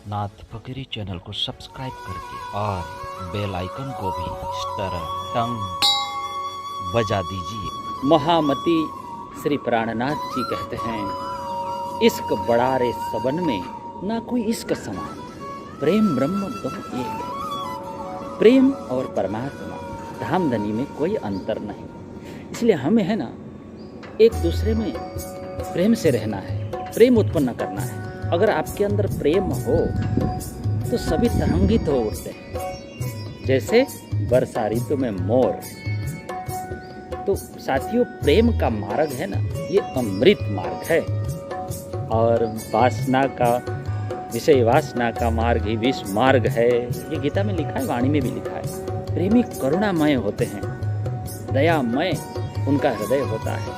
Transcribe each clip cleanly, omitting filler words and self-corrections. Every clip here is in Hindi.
नाथ फकीरी चैनल को सब्सक्राइब करके और बेल आइकन को भी इस तरह टंग बजा दीजिए। महामती श्री प्राणनाथ जी कहते हैं, इश्क बड़ा रे सबन में ना कोई इश्क समान, प्रेम ब्रह्म दोनों एक है। प्रेम और परमात्मा धामधनी में कोई अंतर नहीं। इसलिए हमें है ना एक दूसरे में प्रेम से रहना है, प्रेम उत्पन्न करना है। अगर आपके अंदर प्रेम हो तो सभी तरंगित हो उठते हैं, जैसे वर्षा ऋतु में मोर। तो साथियों, प्रेम का मार्ग है ना, ये अमृत मार्ग है। और वासना का विषय वासना का मार्ग ही विष मार्ग है, ये गीता में लिखा है, वाणी में भी लिखा है। प्रेमी करुणामय होते हैं, दयामय उनका हृदय होता है।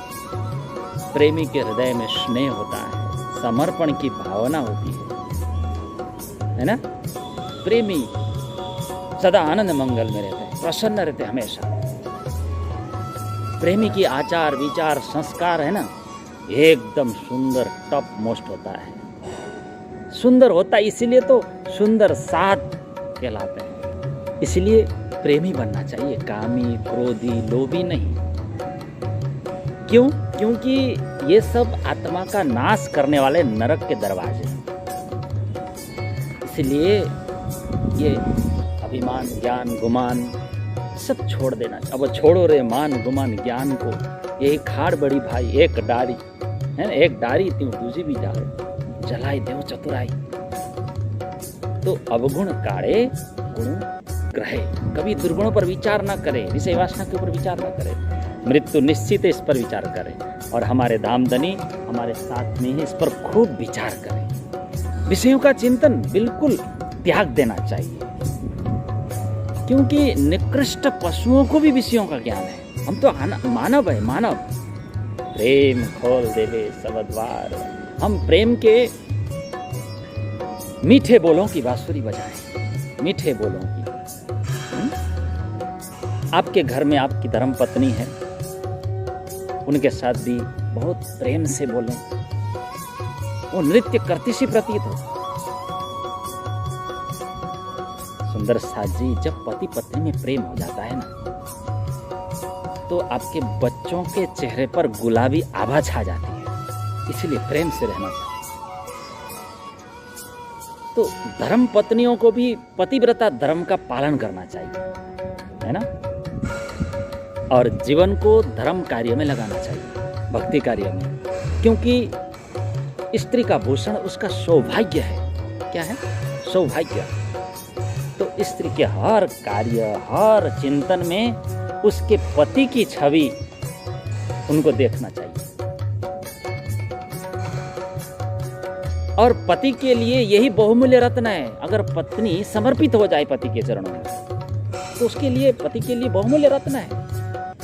प्रेमी के हृदय में स्नेह होता है, समर्पण की भावना होती है ना। प्रेमी सदा आनंद मंगल में रहते हैं, प्रसन्न रहते हैं हमेशा। प्रेमी की आचार विचार संस्कार है ना, एकदम सुंदर टॉप मोस्ट होता है। सुंदर होता है, इसीलिए तो सुंदर साथ कहलाते हैं। इसलिए प्रेमी बनना चाहिए, कामी क्रोधी लोभी नहीं। क्यों? क्योंकि ये सब आत्मा का नाश करने वाले नरक के दरवाजे हैं। इसलिए ये अभिमान ज्ञान गुमान सब छोड़ देना। अब छोड़ो रे मान गुमान ज्ञान को, ये खाड़ बड़ी भाई एक डारी है ना, एक डारी त्यों दूजी भी डाल जलाई देव चतुराई। तो अवगुण काढ़े गुण ग्रहे, कभी दुर्गुणों पर विचार ना करे, विषय वासना के ऊपर विचार ना करे। मृत्यु निश्चित है, इस पर विचार करें। और हमारे धामधनी हमारे साथ में ही इस पर खूब विचार करें। विषयों का चिंतन बिल्कुल त्याग देना चाहिए, क्योंकि निकृष्ट पशुओं को भी विषयों का ज्ञान है। हम तो मानव है, मानव। प्रेम खोल देवे सब द्वार। हम प्रेम के मीठे बोलों की बांसुरी बजाएं, मीठे बोलों की। आपके घर में आपकी धर्म पत्नी है, उनके साथ भी बहुत प्रेम से बोलें, वो नृत्य करती सी प्रतीत हो। सुंदर साथ जी, जब पति पत्नी में प्रेम हो जाता है ना, तो आपके बच्चों के चेहरे पर गुलाबी आभा छा जाती है। इसलिए प्रेम से रहना चाहिए। तो धर्म पत्नियों को भी पतिव्रता धर्म का पालन करना चाहिए, है ना। और जीवन को धर्म कार्य में लगाना चाहिए, भक्ति कार्य में, क्योंकि स्त्री का भूषण उसका सौभाग्य है। क्या है? सौभाग्य। तो स्त्री के हर कार्य हर चिंतन में उसके पति की छवि उनको देखना चाहिए। और पति के लिए यही बहुमूल्य रत्न है। अगर पत्नी समर्पित हो जाए पति के चरणों में, तो उसके लिए पति के लिए बहुमूल्य रत्न है।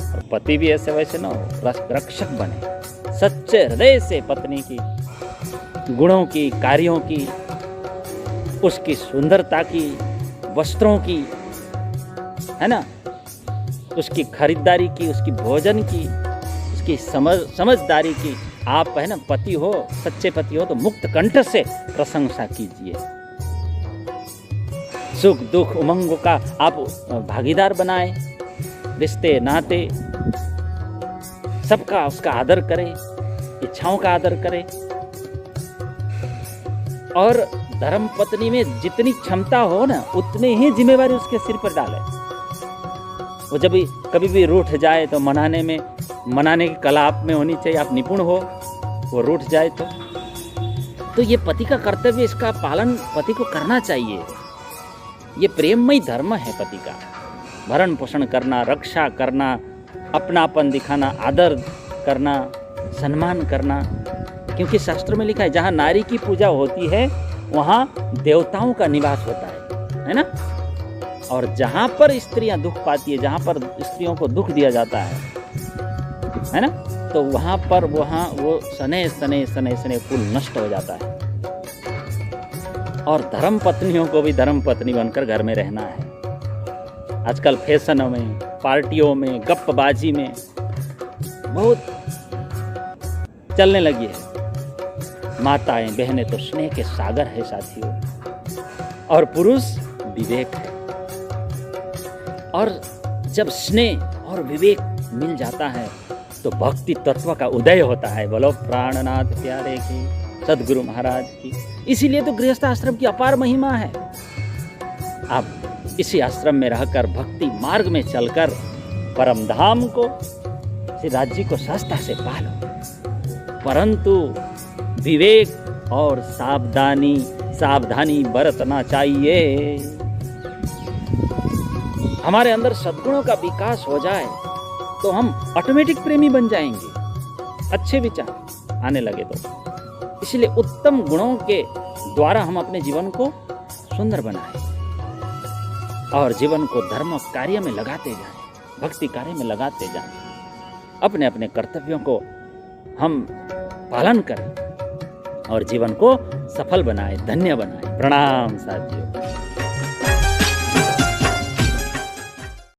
और पति भी ऐसे वैसे ना हो, रक्षक बने, सच्चे हृदय से पत्नी की गुणों की, कार्यों की, उसकी सुंदरता की, वस्त्रों की, है ना, उसकी खरीदारी की, उसकी भोजन की, उसकी समझदारी की। आप है ना पति हो, सच्चे पति हो, तो मुक्त कंठ से प्रशंसा कीजिए। सुख दुख उमंगों का आप भागीदार बनाएं, रिश्ते नाते सबका उसका आदर करें, इच्छाओं का आदर करें। और धर्म पत्नी में जितनी क्षमता हो ना, उतनी ही जिम्मेवारी उसके सिर पर डालें। वो जब भी कभी भी रूठ जाए तो मनाने की कला आप में होनी चाहिए। आप निपुण हो, वो रूठ जाए तो ये पति का कर्तव्य, इसका पालन पति को करना चाहिए। ये प्रेममय धर्म है पति का। भरण पोषण करना, रक्षा करना, अपनापन दिखाना, आदर करना, सम्मान करना। क्योंकि शास्त्र में लिखा है, जहाँ नारी की पूजा होती है वहाँ देवताओं का निवास होता है ना। और जहाँ पर स्त्रियां दुख पाती है, जहाँ पर स्त्रियों को दुख दिया जाता है ना, तो वहाँ पर वो सने फूल नष्ट हो जाता है। और धर्म पत्नियों को भी धर्म पत्नी बनकर घर में रहना है। आजकल फैशनों में, पार्टियों में, गप्पबाजी में बहुत चलने लगी है। माताएं बहनें तो स्नेह के सागर है साथियों। और पुरुष विवेक है। और जब स्नेह और विवेक मिल जाता है तो भक्ति तत्व का उदय होता है। बोलो प्राणनाथ प्यारे की, सदगुरु महाराज की। इसीलिए तो गृहस्थ आश्रम की अपार महिमा है। आप इसी आश्रम में रहकर भक्ति मार्ग में चलकर परम धाम को, श्री राज्य को सस्ता से पालो। परंतु विवेक और सावधानी बरतना चाहिए। हमारे अंदर सद्गुणों का विकास हो जाए तो हम ऑटोमेटिक प्रेमी बन जाएंगे, अच्छे विचार आने लगे तो। इसलिए उत्तम गुणों के द्वारा हम अपने जीवन को सुंदर बनाएं और जीवन को धर्म कार्य में लगाते जाएं, भक्ति कार्य में लगाते जाएं। अपने अपने कर्तव्यों को हम पालन करें और जीवन को सफल बनाएं, धन्य बनाएं। प्रणाम साथियों।